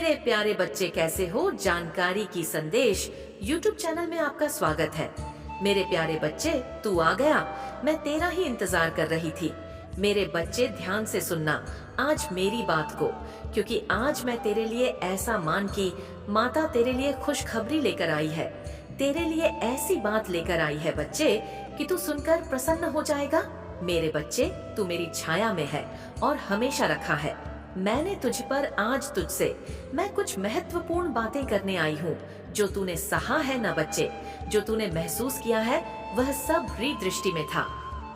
मेरे प्यारे बच्चे कैसे हो, जानकारी की संदेश YouTube चैनल में आपका स्वागत है। मेरे प्यारे बच्चे, तू आ गया, मैं तेरा ही इंतजार कर रही थी। मेरे बच्चे ध्यान से सुनना आज मेरी बात को, क्योंकि आज मैं तेरे लिए ऐसा मान की माता तेरे लिए खुशखबरी लेकर आई है। तेरे लिए ऐसी बात लेकर आई है बच्चे कि तू सुनकर प्रसन्न हो जाएगा। मेरे बच्चे, तू मेरी छाया में है और हमेशा रखा है। मैंने तुझ पर आज तुझसे मैं कुछ महत्वपूर्ण बातें करने आई हूँ। जो तूने सहा है ना बच्चे, जो तूने महसूस किया है, वह सब दृष्टि में था।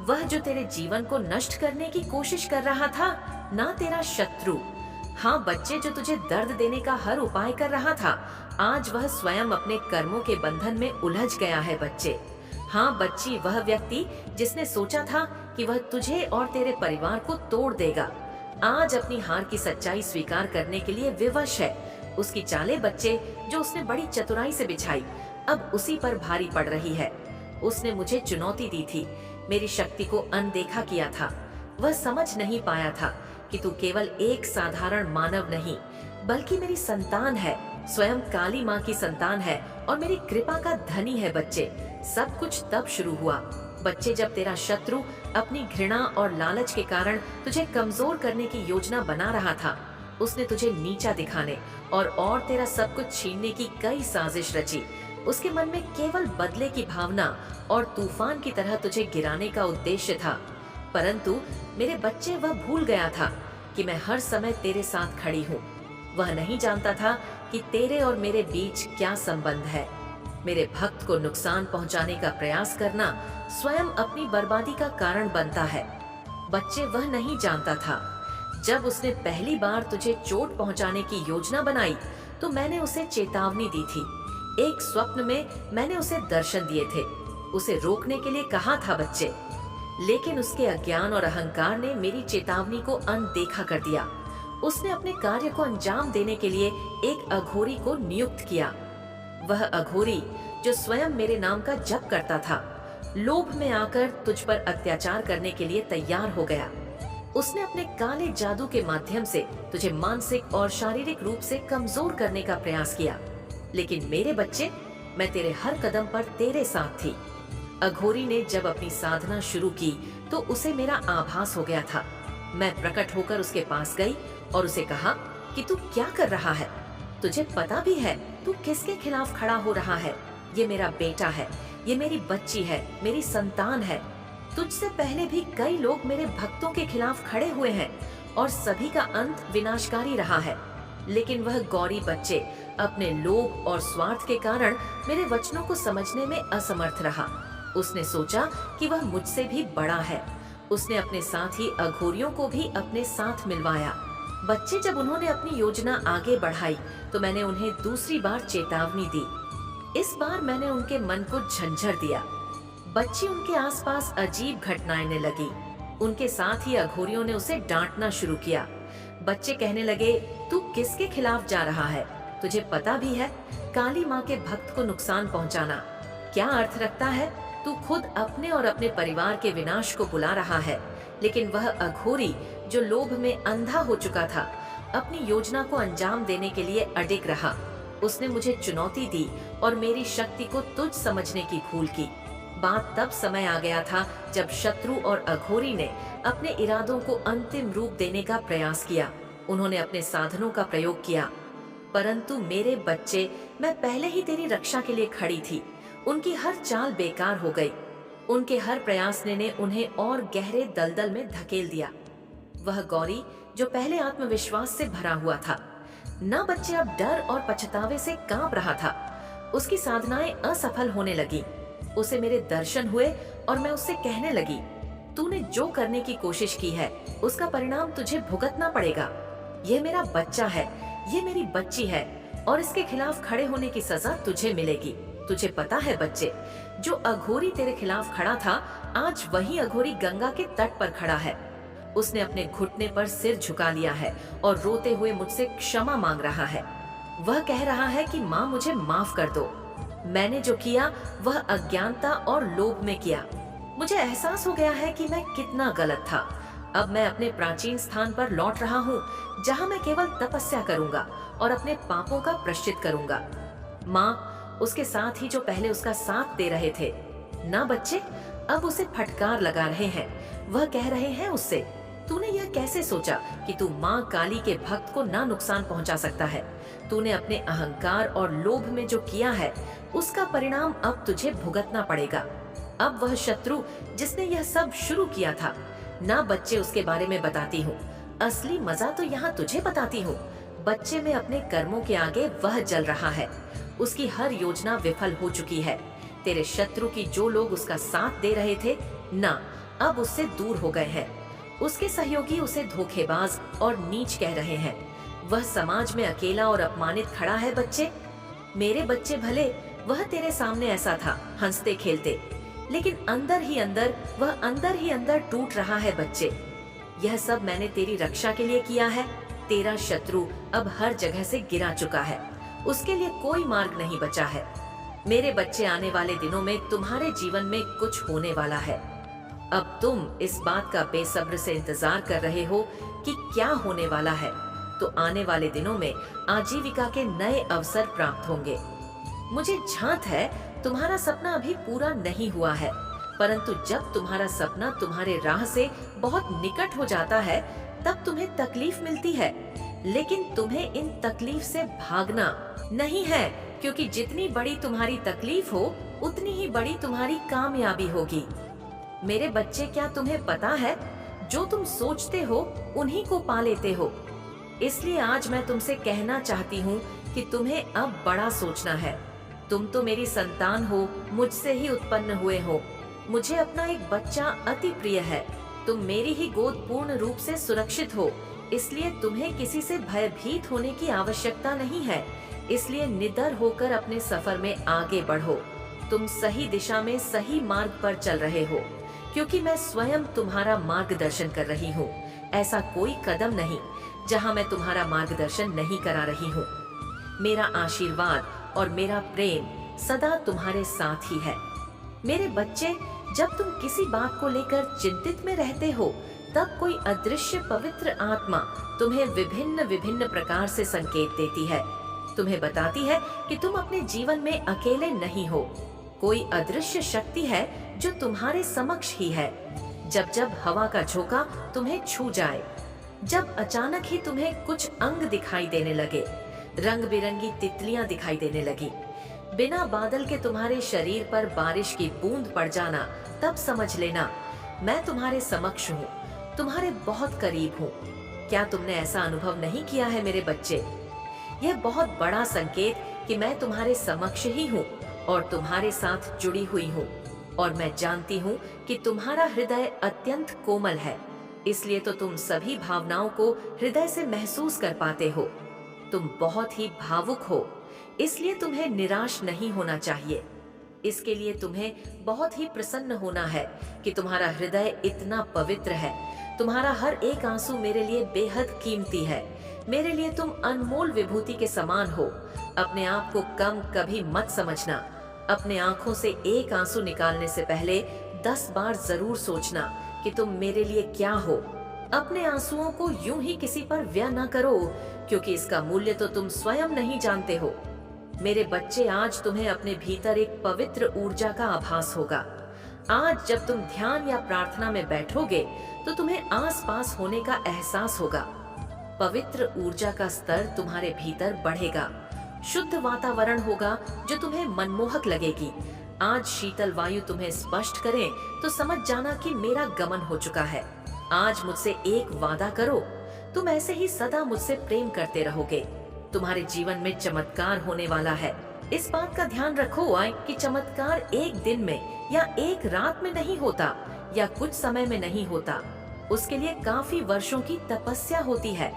वह जो तेरे जीवन को नष्ट करने की कोशिश कर रहा था, ना तेरा शत्रु। हाँ बच्चे, जो तुझे दर्द देने का हर उपाय कर रहा था, आज वह स्वयं अपने कर्मों के बंधन में उलझ गया है बच्चे। हाँ बच्ची, वह व्यक्ति जिसने सोचा था कि वह तुझे और तेरे परिवार को तोड़ देगा, आज अपनी हार की सच्चाई स्वीकार करने के लिए विवश है। उसकी चालें बच्चे, जो उसने बड़ी चतुराई से बिछाई, अब उसी पर भारी पड़ रही है। उसने मुझे चुनौती दी थी, मेरी शक्ति को अनदेखा किया था। वह समझ नहीं पाया था कि तू केवल एक साधारण मानव नहीं, बल्कि मेरी संतान है, स्वयं काली माँ की संतान है और मेरी कृपा का धनी है बच्चे। सब कुछ तब शुरू हुआ बच्चे, जब तेरा शत्रु अपनी घृणा और लालच के कारण तुझे कमजोर करने की योजना बना रहा था। उसने तुझे नीचा दिखाने और तेरा सब कुछ छीनने की कई साजिश रची। उसके मन में केवल बदले की भावना और तूफान की तरह तुझे गिराने का उद्देश्य था। परंतु मेरे बच्चे, वह भूल गया था कि मैं हर समय तेरे साथ खड़ी हूँ। वह नहीं जानता था कि तेरे और मेरे बीच क्या संबंध है। मेरे भक्त को नुकसान पहुंचाने का प्रयास करना स्वयं अपनी बर्बादी का कारण बनता है। बच्चे, वह नहीं जानता था, जब उसने पहली बार तुझे चोट पहुंचाने की योजना बनाई तो मैंने उसे चेतावनी दी थी। एक स्वप्न में मैंने उसे दर्शन दिए थे, उसे रोकने के लिए कहा था बच्चे, लेकिन उसके अज्ञान और अहंकार ने मेरी चेतावनी को अनदेखा कर दिया। उसने अपने कार्य को अंजाम देने के लिए एक अघोरी को नियुक्त किया। वह अघोरी जो स्वयं मेरे नाम का जप करता था, लोभ में आकर तुझ पर अत्याचार करने के लिए तैयार हो गया। उसने अपने काले जादू के माध्यम से तुझे मानसिक और शारीरिक रूप से कमजोर करने का प्रयास किया। लेकिन मेरे बच्चे, मैं तेरे हर कदम पर तेरे साथ थी। अघोरी ने जब अपनी साधना शुरू की तो उसे मेरा आभास हो गया था। मैं प्रकट होकर उसके पास गई और उसे कहा कि तू क्या कर रहा है? तुझे पता भी है तू किसके खिलाफ खड़ा हो रहा है? ये मेरा बेटा है, ये मेरी बच्ची है, मेरी संतान है। तुझसे पहले भी कई लोग मेरे भक्तों के खिलाफ खड़े हुए हैं और सभी का अंत विनाशकारी रहा है। लेकिन वह गौरी बच्चे अपने लोभ और स्वार्थ के कारण मेरे वचनों को समझने में असमर्थ रहा। उसने सोचा कि वह मुझसे भी बड़ा है। उसने अपने साथ ही अघोरियों को भी अपने साथ मिलवाया। बच्चे, जब उन्होंने अपनी योजना आगे बढ़ाई तो मैंने उन्हें दूसरी बार चेतावनी दी। इस बार मैंने उनके मन को झंझर दिया। बच्ची, उनके आसपास अजीब घटनाएं ने लगी। उनके साथ ही अघोरियों ने उसे डांटना शुरू किया। बच्चे कहने लगे, तू किसके खिलाफ जा रहा है? तुझे पता भी है काली माँ के भक्त को नुकसान पहुँचाना क्या अर्थ रखता है? तू खुद अपने और अपने परिवार के विनाश को बुला रहा है। लेकिन वह अघोरी जो लोभ में अंधा हो चुका था, अपनी योजना को अंजाम देने के लिए अडिग रहा। उसने मुझे चुनौती दी और मेरी शक्ति को तुझ समझने की भूल की। बात तब समय आ गया था जब शत्रु और अघोरी ने अपने इरादों को अंतिम रूप देने का प्रयास किया। उन्होंने अपने साधनों का प्रयोग किया, परंतु मेरे बच्चे, मैं पहले ही तेरी रक्षा के लिए खड़ी थी। उनकी हर चाल बेकार हो गई। उनके हर प्रयास ने उन्हें और गहरे दलदल में धकेल दिया। वह गौरी जो पहले आत्मविश्वास से भरा हुआ था, न बच्चे अब डर और पछतावे से कांप रहा था। उसकी साधनाएं असफल होने लगी। उसे मेरे दर्शन हुए और मैं उससे कहने लगी, तूने जो करने की कोशिश की है उसका परिणाम तुझे भुगतना पड़ेगा। यह मेरा बच्चा है, ये मेरी बच्ची है और इसके खिलाफ खड़े होने की सजा तुझे मिलेगी। तुझे पता है बच्चे, जो अघोरी तेरे खिलाफ खड़ा था, आज वही अघोरी गंगा के तट पर खड़ा है। उसने अपने घुटने पर सिर झुका लिया है और रोते हुए मुझसे क्षमा मांग रहा है। वह कह रहा है कि माँ, मुझे माफ कर दो। मैंने जो किया वह अज्ञानता और लोभ में किया। मुझे एहसास हो गया है कि मैं कितना गलत था। अब मैं अपने प्राचीन स्थान पर लौट रहा हूँ, जहाँ मैं केवल तपस्या करूंगा और अपने पापों का प्रायश्चित करूंगा। माँ उसके साथ ही जो पहले उसका साथ दे रहे थे, ना बच्चे अब उसे फटकार लगा रहे हैं। वह कह रहे हैं उससे, तूने यह कैसे सोचा कि तू माँ काली के भक्त को ना नुकसान पहुंचा सकता है? तूने अपने अहंकार और लोभ में जो किया है, उसका परिणाम अब तुझे भुगतना पड़ेगा। अब वह शत्रु जिसने यह सब शुरू किया था, ना बच्चे उसके बारे में बताती हूँ। असली मजा तो यहाँ तुझे बताती हूँ। बच्चे में अपने कर्मों के आगे वह जल रहा है। उसकी हर योजना विफल हो चुकी है। तेरे शत्रु की जो लोग उसका साथ दे रहे थे, ना अब उससे दूर हो गए हैं। उसके सहयोगी उसे धोखेबाज और नीच कह रहे हैं। वह समाज में अकेला और अपमानित खड़ा है। बच्चे, मेरे बच्चे, भले वह तेरे सामने ऐसा था, हंसते खेलते, लेकिन अंदर ही अंदर टूट रहा है। बच्चे, यह सब मैंने तेरी रक्षा के लिए किया है। तेरा शत्रु अब हर जगह से गिरा चुका है। उसके लिए कोई मार्ग नहीं बचा है। मेरे बच्चे, आने वाले दिनों में तुम्हारे जीवन में कुछ होने वाला है। अब तुम इस बात का बेसब्र से इंतजार कर रहे हो कि क्या होने वाला है। तो आने वाले दिनों में आजीविका के नए अवसर प्राप्त होंगे। मुझे झांत है तुम्हारा सपना अभी पूरा नहीं हुआ है, परंतु जब तुम्हारा सपना तुम्हारे राह से बहुत निकट हो जाता है, तब तुम्हें तकलीफ मिलती है। लेकिन तुम्हें इन तकलीफ से भागना नहीं है, क्योंकि जितनी बड़ी तुम्हारी तकलीफ हो, उतनी ही बड़ी तुम्हारी कामयाबी होगी। मेरे बच्चे, क्या तुम्हें पता है, जो तुम सोचते हो उन्हीं को पा लेते हो। इसलिए आज मैं तुमसे कहना चाहती हूँ कि तुम्हें अब बड़ा सोचना है। तुम तो मेरी संतान हो, मुझसे ही उत्पन्न हुए हो। मुझे अपना एक बच्चा अति प्रिय है। तुम मेरी ही गोद पूर्ण रूप से सुरक्षित हो, इसलिए तुम्हें किसी से भयभीत होने की आवश्यकता नहीं है। इसलिए निडर होकर अपने सफर में आगे बढ़ो। तुम सही दिशा में सही मार्ग पर चल रहे हो, क्योंकि मैं स्वयं तुम्हारा मार्गदर्शन कर रही हूँ। ऐसा कोई कदम नहीं जहाँ मैं तुम्हारा मार्गदर्शन नहीं करा रही हूँ। मेरा आशीर्वाद और मेरा प्रेम सदा तुम्हारे साथ ही है। मेरे बच्चे, जब तुम किसी बात को लेकर चिंतित में रहते हो, तब कोई अदृश्य पवित्र आत्मा तुम्हें विभिन्न विभिन्न प्रकार से संकेत देती है। तुम्हें बताती है कि तुम अपने जीवन में अकेले नहीं हो। कोई अदृश्य शक्ति है जो तुम्हारे समक्ष ही है। जब जब हवा का झोंका तुम्हें छू जाए, जब अचानक ही तुम्हें कुछ अंग दिखाई देने लगे, रंग बिरंगी तितलियां दिखाई देने लगी, बिना बादल के तुम्हारे शरीर पर बारिश की बूंद पड़ जाना, तब समझ लेना मैं तुम्हारे समक्ष हूँ, तुम्हारे बहुत करीब हूँ। क्या तुमने ऐसा अनुभव नहीं किया है मेरे बच्चे? यह बहुत बड़ा संकेत कि मैं तुम्हारे समक्ष ही हूँ और तुम्हारे साथ जुड़ी हुई हूँ। और मैं जानती हूँ कि तुम्हारा हृदय अत्यंत कोमल है, इसलिए तो तुम सभी भावनाओं को हृदय से महसूस कर पाते हो। तुम बहुत ही भावुक हो, इसलिए तुम्हें निराश नहीं होना चाहिए। इसके लिए तुम्हें बहुत ही प्रसन्न होना है कि तुम्हारा हृदय इतना पवित्र है। तुम्हारा हर एक आंसू मेरे लिए बेहद कीमती है। मेरे लिए तुम अनमोल विभूति के समान हो। अपने आप को कम कभी मत समझना। अपने आंखों से एक आंसू निकालने से पहले 10 बार जरूर सोचना कि तुम मेरे लिए क्या हो। अपने आंसुओं को यूं ही किसी पर व्यय न करो, क्योंकि इसका मूल्य तो तुम स्वयं नहीं जानते हो। मेरे बच्चे, आज तुम्हें अपने भीतर एक पवित्र ऊर्जा का आभास होगा। आज जब तुम ध्यान या प्रार्थना में बैठोगे, तो तुम्हें आसपास होने का एहसास होगा। पवित्र ऊर्जा का स्तर तुम्हारे भीतर बढ़ेगा। शुद्ध वातावरण होगा जो तुम्हें मनमोहक लगेगी। आज शीतल वायु तुम्हें स्पष्ट करे तो समझ जाना कि मेरा गमन हो चुका है। आज मुझसे एक वादा करो, तुम ऐसे ही सदा मुझसे प्रेम करते रहोगे। तुम्हारे जीवन में चमत्कार होने वाला है। इस बात का ध्यान रखो कि चमत्कार एक दिन में या एक रात में नहीं होता या कुछ समय में नहीं होता। उसके लिए काफी वर्षों की तपस्या होती है,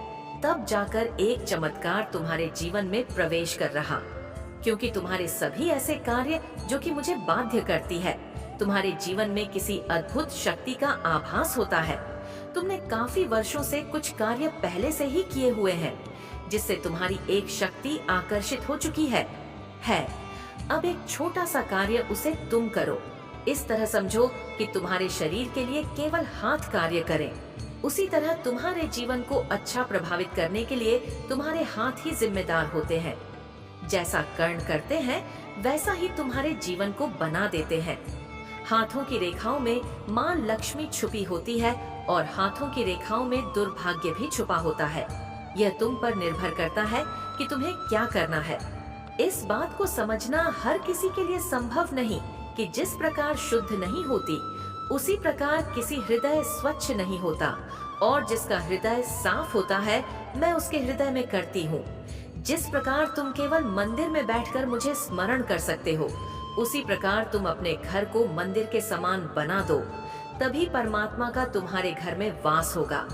तब जाकर एक चमत्कार तुम्हारे जीवन में प्रवेश कर रहा। क्योंकि तुम्हारे सभी ऐसे कार्य जो कि मुझे बाध्य करती है, तुम्हारे जीवन में किसी अद्भुत शक्ति का आभास होता है। तुमने काफी वर्षों से कुछ कार्य पहले से ही किए हुए हैं, जिससे तुम्हारी एक शक्ति आकर्षित हो चुकी है। अब एक छोटा सा कार्य उसे तुम करो। इस तरह समझो कि तुम्हारे शरीर के लिए केवल हाथ कार्य करें। उसी तरह तुम्हारे जीवन को अच्छा प्रभावित करने के लिए तुम्हारे हाथ ही जिम्मेदार होते हैं। जैसा कर्ण करते हैं वैसा ही तुम्हारे जीवन को बना देते हैं। हाथों की रेखाओं में मां लक्ष्मी छुपी होती है और हाथों की रेखाओं में दुर्भाग्य भी छुपा होता है। यह तुम पर निर्भर करता है कि तुम्हें क्या करना है। इस बात को समझना हर किसी के लिए संभव नहीं कि जिस प्रकार शुद्ध नहीं होती उसी प्रकार किसी हृदय स्वच्छ नहीं होता, और जिसका हृदय साफ होता है मैं उसके हृदय में करती हूँ। जिस प्रकार तुम केवल मंदिर में बैठकर मुझे स्मरण कर सकते हो, उसी प्रकार तुम अपने घर को मंदिर के समान बना दो, तभी परमात्मा का तुम्हारे घर में वास होगा।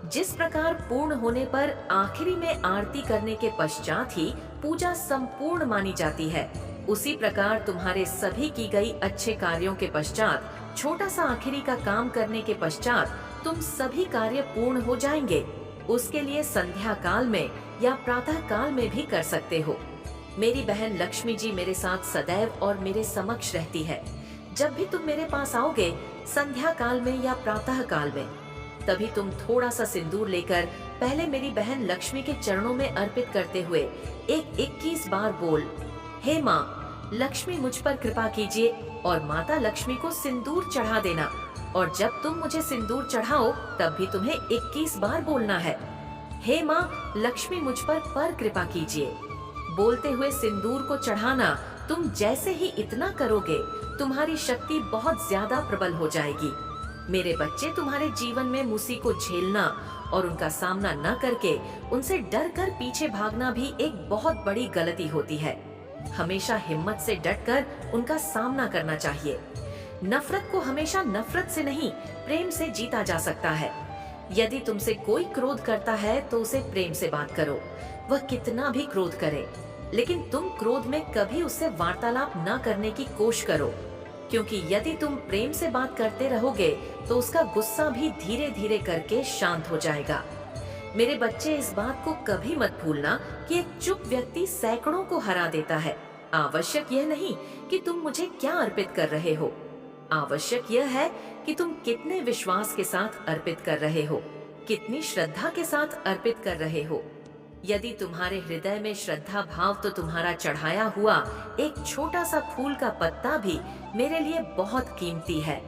जिस प्रकार पूर्ण होने पर आखिरी में आरती करने के पश्चात ही पूजा संपूर्ण मानी जाती है, उसी प्रकार तुम्हारे सभी की गई अच्छे कार्यों के पश्चात छोटा सा आखिरी का काम करने के पश्चात तुम सभी कार्य पूर्ण हो जाएंगे। उसके लिए संध्या काल में या प्रातः काल में भी कर सकते हो। मेरी बहन लक्ष्मी जी मेरे साथ सदैव और मेरे समक्ष रहती है। जब भी तुम मेरे पास आओगे संध्या काल में या प्रातः काल में, तभी तुम थोड़ा सा सिंदूर लेकर पहले मेरी बहन लक्ष्मी के चरणों में अर्पित करते हुए एक 21 बार बोल, हे माँ लक्ष्मी मुझ पर कृपा कीजिए, और माता लक्ष्मी को सिंदूर चढ़ा देना। और जब तुम मुझे सिंदूर चढ़ाओ तब भी तुम्हें 21 बार बोलना है, हे माँ लक्ष्मी मुझ पर कृपा कीजिए। बोलते हुए सिंदूर को चढ़ाना। तुम जैसे ही इतना करोगे तुम्हारी शक्ति बहुत ज्यादा प्रबल हो जाएगी। मेरे बच्चे, तुम्हारे जीवन में मुसी को झेलना और उनका सामना न करके उनसे डर कर पीछे भागना भी एक बहुत बड़ी गलती होती है। हमेशा हिम्मत से डटकर उनका सामना करना चाहिए। नफरत को हमेशा नफरत से नहीं प्रेम से जीता जा सकता है। यदि तुमसे कोई क्रोध करता है तो उसे प्रेम से बात करो, वह कितना भी क्रोध करे, लेकिन तुम क्रोध में कभी उससे वार्तालाप न करने की कोशिश करो, क्योंकि यदि तुम प्रेम से बात करते रहोगे तो उसका गुस्सा भी धीरे धीरे करके शांत हो जाएगा। मेरे बच्चे, इस बात को कभी मत भूलना कि एक चुप व्यक्ति सैकड़ों को हरा देता है। आवश्यक यह नहीं कि तुम मुझे क्या अर्पित कर रहे हो, आवश्यक यह है कि तुम कितने विश्वास के साथ अर्पित कर रहे हो, कितनी श्रद्धा के साथ अर्पित कर रहे हो। यदि तुम्हारे हृदय में श्रद्धा भाव तो तुम्हारा चढ़ाया हुआ एक छोटा सा फूल का पत्ता भी मेरे लिए बहुत कीमती है।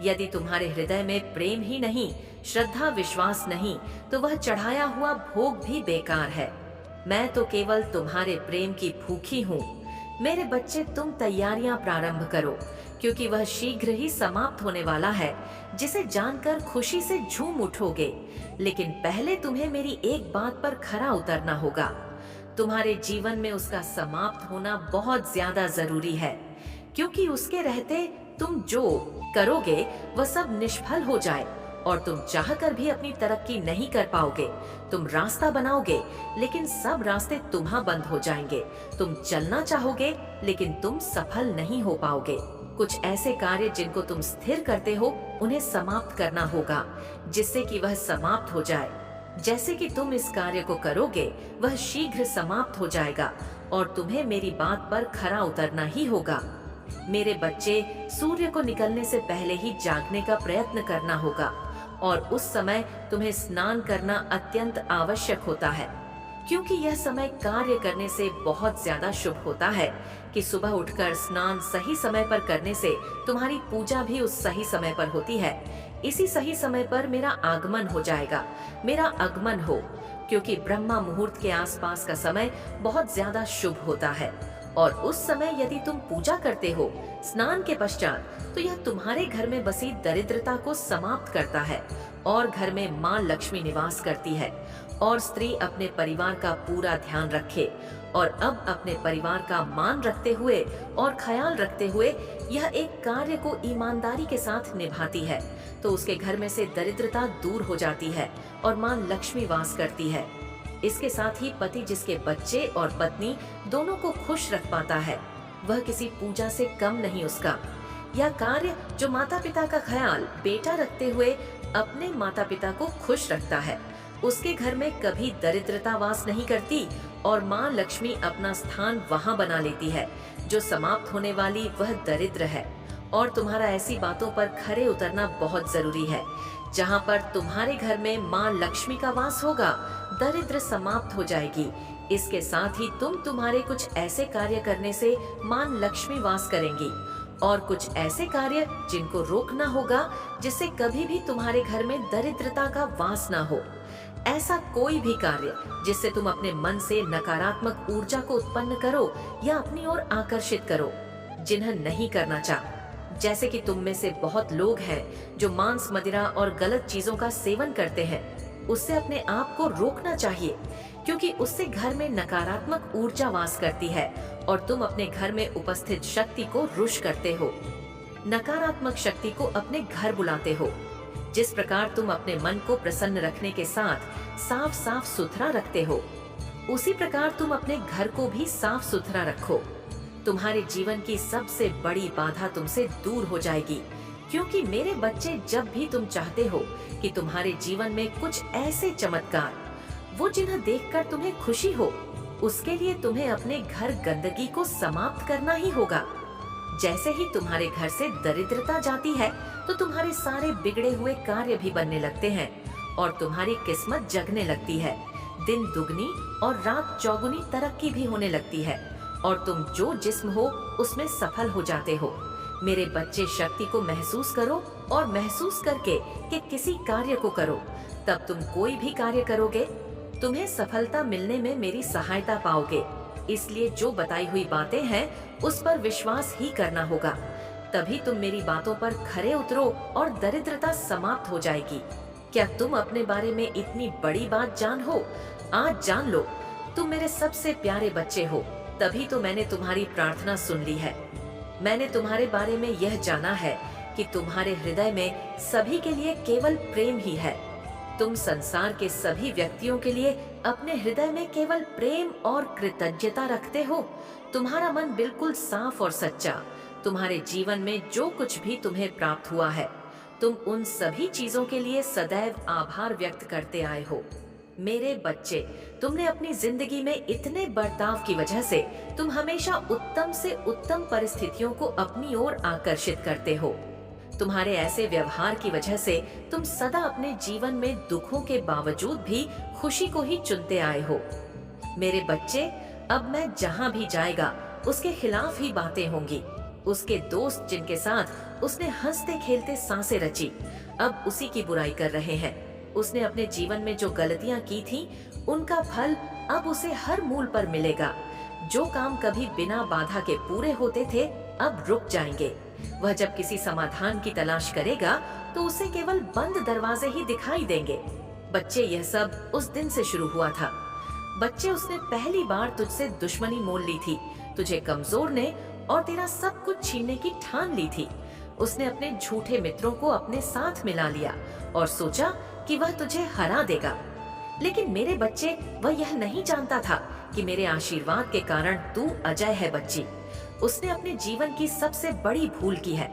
यदि तुम्हारे हृदय में प्रेम ही नहीं, श्रद्धा विश्वास नहीं, तो वह चढ़ाया हुआ भोग भी बेकार है। मैं तो केवल तुम्हारे प्रेम की भूखी हूँ। मेरे बच्चे, तुम तैयारियां प्रारंभ करो, क्योंकि वह शीघ्र ही समाप्त होने वाला है, जिसे जानकर खुशी से झूम उठोगे। लेकिन पहले तुम्हें मेरी एक बात पर खरा उतरना होगा। तुम्हारे जीवन में उसका समाप्त होना बहुत ज्यादा जरूरी है, क्योंकि उसके रहते तुम जो करोगे वह सब निष्फल हो जाए और तुम चाहकर भी अपनी तरक्की नहीं कर पाओगे। तुम रास्ता बनाओगे लेकिन सब रास्ते तुम्हां बंद हो जाएंगे। तुम चलना चाहोगे लेकिन तुम सफल नहीं हो पाओगे। कुछ ऐसे कार्य जिनको तुम स्थिर करते हो उन्हें समाप्त करना होगा, जिससे कि वह समाप्त हो जाए। जैसे कि तुम इस कार्य को करोगे वह शीघ्र समाप्त हो जाएगा और तुम्हें मेरी बात पर खरा उतरना ही होगा। मेरे बच्चे, सूर्य को निकलने से पहले ही जागने का प्रयत्न करना होगा और उस समय तुम्हें स्नान करना अत्यंत आवश्यक होता है, क्योंकि यह समय कार्य करने से बहुत ज्यादा शुभ होता है कि सुबह उठकर स्नान सही समय पर करने से तुम्हारी पूजा भी उस सही समय पर होती है। इसी सही समय पर मेरा आगमन हो जाएगा, मेरा आगमन हो, क्योंकि ब्रह्मा मुहूर्त के आसपास का समय बहुत ज्यादा शुभ होता है। और उस समय यदि तुम पूजा करते हो स्नान के पश्चात, तो यह तुम्हारे घर में बसी दरिद्रता को समाप्त करता है और घर में माँ लक्ष्मी निवास करती है। और स्त्री अपने परिवार का पूरा ध्यान रखे और अब अपने परिवार का मान रखते हुए और ख्याल रखते हुए यह एक कार्य को ईमानदारी के साथ निभाती है, तो उसके घर में से दरिद्रता दूर हो जाती है और माँ लक्ष्मी वास करती है। इसके साथ ही पति जिसके बच्चे और पत्नी दोनों को खुश रख पाता है, वह किसी पूजा से कम नहीं उसका। यह कार्य जो माता पिता का ख्याल बेटा रखते हुए अपने माता पिता को खुश रखता है, उसके घर में कभी दरिद्रता वास नहीं करती और माँ लक्ष्मी अपना स्थान वहाँ बना लेती है जो समाप्त होने वाली वह दरिद्र है। और तुम्हारा ऐसी बातों पर खरे उतरना बहुत जरूरी है। जहाँ पर तुम्हारे घर में माँ लक्ष्मी का वास होगा, दरिद्र समाप्त हो जाएगी। इसके साथ ही तुम तुम्हारे कुछ ऐसे कार्य करने से माँ लक्ष्मी वास करेंगी, और कुछ ऐसे कार्य जिनको रोकना होगा, जिससे कभी भी तुम्हारे घर में दरिद्रता का वास ना हो। ऐसा कोई भी कार्य जिससे तुम अपने मन से नकारात्मक ऊर्जा को उत्पन्न करो या अपनी ओर आकर्षित करो, जिन्हें नहीं करना चाह। जैसे कि तुम में से बहुत लोग हैं जो मांस, मदिरा और गलत चीजों का सेवन करते हैं, उससे अपने आप को रोकना चाहिए, क्योंकि उससे घर में नकारात्मक ऊर्जा वास करती है और तुम अपने घर में उपस्थित शक्ति को रुष्ट करते हो, नकारात्मक शक्ति को अपने घर बुलाते हो। जिस प्रकार तुम अपने मन को प्रसन्न रखने के साथ साफ साफ सुथरा रखते हो, उसी प्रकार तुम अपने घर को भी साफ सुथरा रखो। तुम्हारे जीवन की सबसे बड़ी बाधा तुमसे दूर हो जाएगी, क्योंकि मेरे बच्चे, जब भी तुम चाहते हो कि तुम्हारे जीवन में कुछ ऐसे चमत्कार, वो जिन्हें देखकर तुम्हें खुशी हो, उसके लिए तुम्हें अपने घर गंदगी को समाप्त करना ही होगा। जैसे ही तुम्हारे घर से दरिद्रता जाती है, तो तुम्हारे सारे बिगड़े हुए कार्य भी बनने लगते हैं और तुम्हारी किस्मत जगने लगती है। दिन दुगनी और रात चौगुनी तरक्की भी होने लगती है और तुम जो जिस्म हो उसमें सफल हो जाते हो। मेरे बच्चे, शक्ति को महसूस करो और महसूस करके कि किसी कार्य को करो, तब तुम कोई भी कार्य करोगे, तुम्हें सफलता मिलने में मेरी सहायता पाओगे। इसलिए जो बताई हुई बातें हैं उस पर विश्वास ही करना होगा, तभी तुम मेरी बातों पर खरे उतरो और दरिद्रता समाप्त हो जाएगी। क्या तुम अपने बारे में इतनी बड़ी बात जान हो? आज जान लो, तुम मेरे सबसे प्यारे बच्चे हो, तभी तो मैंने तुम्हारी प्रार्थना सुन ली है। मैंने तुम्हारे बारे में यह जाना है कि तुम्हारे हृदय में सभी के लिए केवल प्रेम ही है। तुम संसार के सभी व्यक्तियों के लिए अपने हृदय में केवल प्रेम और कृतज्ञता रखते हो। तुम्हारा मन बिल्कुल साफ और सच्चा। तुम्हारे जीवन में जो कुछ भी तुम्हें प्राप्त हुआ है, तुम उन सभी चीजों के लिए सदैव आभार व्यक्त करते आए हो। मेरे बच्चे, तुमने अपनी जिंदगी में इतने बर्ताव की वजह से तुम हमेशा उत्तम से उत्तम परिस्थितियों को अपनी ओर आकर्षित करते हो। तुम्हारे ऐसे व्यवहार की वजह से तुम सदा अपने जीवन में दुखों के बावजूद भी खुशी को ही चुनते आए हो। मेरे बच्चे, अब मैं जहाँ भी जाएगा उसके खिलाफ ही बातें होंगी। उसके दोस्त जिनके साथ उसने हंसते खेलते सांसें रची, अब उसी की बुराई कर रहे हैं। उसने अपने जीवन में जो गलतियां की थी, उनका फल अब उसे हर मूल पर मिलेगा। जो काम कभी बिना बाधा के पूरे होते थे, अब रुक जाएंगे। वह जब किसी समाधान की तलाश करेगा तो उसे केवल बंद दरवाजे ही दिखाई देंगे। बच्चे, यह सब उस दिन से शुरू हुआ था। बच्चे, उसने पहली बार तुझसे दुश्मनी मोल ली थी, तुझे कमजोर और तेरा सब कुछ छीनने की ठान ली थी। उसने अपने झूठे मित्रों को अपने साथ मिला लिया और सोचा कि वह तुझे हरा देगा। लेकिन मेरे बच्चे, वह यह नहीं जानता था कि मेरे आशीर्वाद के कारण तू अजय है। बच्ची, उसने अपने जीवन की सबसे बड़ी भूल की है।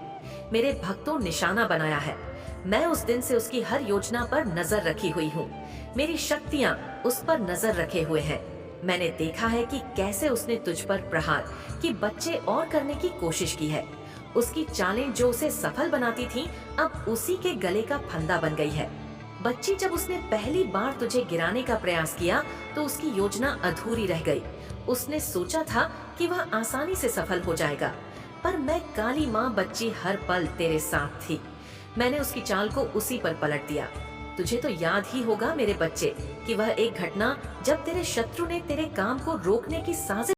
मेरे भक्तों निशाना बनाया है। मैं उस दिन से उसकी हर योजना पर नजर रखी हुई हूँ। मेरी शक्तियाँ उस पर नजर रखे हुए हैं। मैंने देखा है कि कैसे उसने तुझ पर प्रहार की बच्चे और करने की कोशिश की है। उसकी चालें जो उसे सफल बनाती थीं, अब उसी के गले का फंदा बन गई है। बच्ची, जब उसने पहली बार तुझे गिराने का प्रयास किया तो उसकी योजना अधूरी रह गई। उसने सोचा था कि वह आसानी से सफल हो जाएगा, पर मैं काली माँ बच्ची हर पल तेरे साथ थी। मैंने उसकी चाल को उसी पर पलट दिया। तुझे तो याद ही होगा मेरे बच्चे कि वह एक घटना जब तेरे शत्रु ने तेरे काम को रोकने की साजिश